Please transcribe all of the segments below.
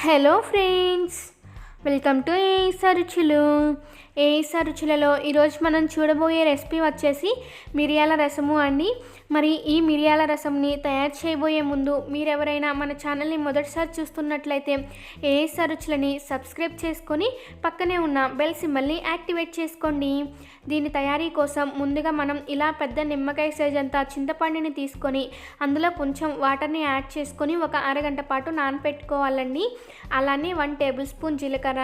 Hello friends, welcome to రుచులు. రుచులలో ఈరోజు మనం చూడబోయే రెసిపీ వచ్చేసి మిరియాల రసము అండి. మరి ఈ మిరియాల రసంని తయారు చేయబోయే ముందు మీరెవరైనా మన ఛానల్ని మొదటిసారి చూస్తున్నట్లయితే రుచులని సబ్స్క్రైబ్ చేసుకొని పక్కనే ఉన్న బెల్ సింబల్ని యాక్టివేట్ చేసుకోండి. దీని తయారీ కోసం ముందుగా మనం ఇలా పెద్ద నిమ్మకాయ సైజ్ అంతా చింతపండుని తీసుకొని అందులో కొంచెం వాటర్ని యాడ్ చేసుకొని ఒక అరగంట పాటు నానపెట్టుకోవాలండి. అలానే 1 టేబుల్ స్పూన్ జీలకర్ర,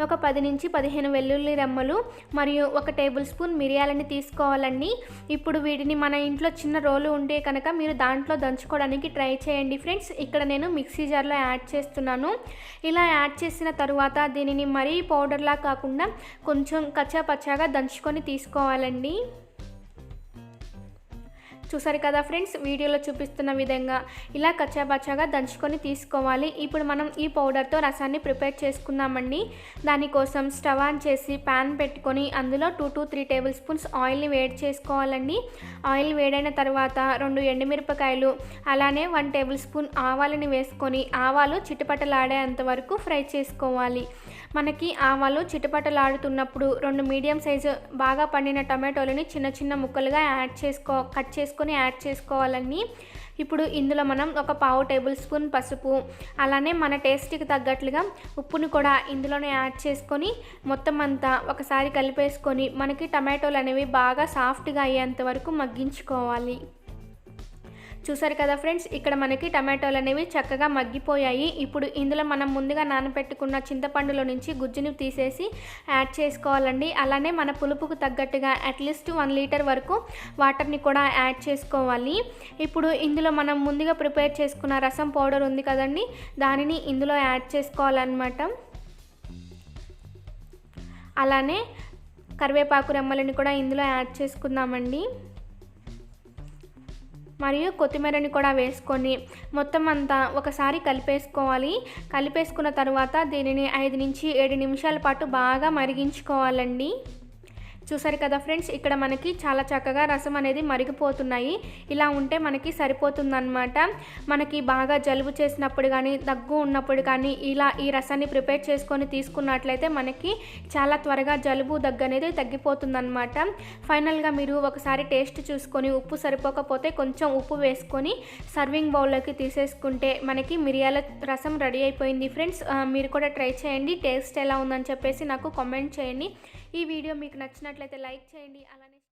ఒక 10 నుంచి 15 వెల్లుల్లి రెమ్మలు మరియు 1 టేబుల్ స్పూన్ మిరియాలని తీసుకోవాలండి. ఇప్పుడు వీటిని మన ఇంట్లో చిన్న రోలు ఉంటే కనుక మీరు దాంట్లో దంచుకోవడానికి ట్రై చేయండి ఫ్రెండ్స్. ఇక్కడ నేను మిక్సీ జార్లో యాడ్ చేస్తున్నాను. ఇలా యాడ్ చేసిన తరువాత దీనిని మరీ పౌడర్లా కాకుండా కొంచెం కచ్చా పచ్చాగా దంచుకొని తీసుకోవాలండి. చూసారు కదా ఫ్రెండ్స్, వీడియోలో చూపిస్తున్న విధంగా ఇలా కచ్చాబచ్చాగా దంచుకొని తీసుకోవాలి. ఇప్పుడు మనం ఈ పౌడర్తో రసాన్ని ప్రిపేర్ చేసుకుందామండి. దానికోసం స్టవ్ ఆన్ చేసి ప్యాన్ పెట్టుకొని అందులో 2 to 3 టేబుల్ స్పూన్స్ ఆయిల్ని వేడి చేసుకోవాలండి. ఆయిల్ వేడైన తర్వాత 2 ఎండుమిరపకాయలు అలానే 1 టేబుల్ స్పూన్ ఆవాలని వేసుకొని ఆవాలు చిటపటలాడేంత వరకు ఫ్రై చేసుకోవాలి. మనకి ఆవాలు చిటపటలాడుతున్నప్పుడు 2 మీడియం సైజు బాగా పండిన టమాటోలని చిన్న చిన్న ముక్కలుగా కట్ చేసుకొని యాడ్ చేసుకోవాలండి. ఇప్పుడు ఇందులో మనం ఒక 1/2 టేబుల్ స్పూన్ పసుపు అలానే మన టేస్ట్కి తగ్గట్లుగా ఉప్పుని కూడా ఇందులోనే యాడ్ చేసుకొని మొత్తం అంతా ఒకసారి కలిపేసుకొని మనకి టమాటోలు అనేవి బాగా సాఫ్ట్గా అయ్యేంత వరకు మగ్గించుకోవాలి. చూసారు కదా ఫ్రెండ్స్, ఇక్కడ మనకి టమాటోలు అనేవి చక్కగా మగ్గిపోయాయి. ఇప్పుడు ఇందులో మనం ముందుగా నానబెట్టుకున్న చింతపండులో నుంచి గుజ్జుని తీసేసి యాడ్ చేసుకోవాలండి. అలానే మన పులుపుకు తగ్గట్టుగా అట్లీస్ట్ 1 లీటర్ వరకు వాటర్ని కూడా యాడ్ చేసుకోవాలి. ఇప్పుడు ఇందులో మనం ముందుగా ప్రిపేర్ చేసుకున్న రసం పౌడర్ ఉంది కదండి, దానిని ఇందులో యాడ్ చేసుకోవాలన్నమాట. అలానే కరివేపాకు రెమ్మలని కూడా ఇందులో యాడ్ చేసుకుందామండి. మరియు కొత్తిమీరని కూడా వేసుకొని మొత్తం అంతా ఒకసారి కలిపేసుకోవాలి. కలిపేసుకున్న తర్వాత దీనిని 5 నుంచి 7 నిమిషాల పాటు బాగా మరిగించుకోవాలండి. చూసారు కదా ఫ్రెండ్స్, ఇక్కడ మనకి చాలా చక్కగా రసం అనేది మరిగిపోతున్నాయి. ఇలా ఉంటే మనకి సరిపోతుందన్నమాట. మనకి బాగా జలుబు చేసినప్పుడు కానీ దగ్గు ఉన్నప్పుడు కానీ ఇలా ఈ రసాన్ని ప్రిపేర్ చేసుకొని తీసుకున్నట్లయితే మనకి చాలా త్వరగా జలుబు దగ్గు అనేది తగ్గిపోతుందన్నమాట. ఫైనల్గా మీరు ఒకసారి టేస్ట్ చూసుకొని ఉప్పు సరిపోకపోతే కొంచెం ఉప్పు వేసుకొని సర్వింగ్ బౌల్లోకి తీసేసుకుంటే మనకి మిరియాల రసం రెడీ అయిపోయింది ఫ్రెండ్స్. మీరు కూడా ట్రై చేయండి. టేస్ట్ ఎలా ఉందని చెప్పేసి నాకు కామెంట్ చేయండి. ఈ వీడియో మీకు నచ్చినట్లయితే లైక్ చేయండి. అలానే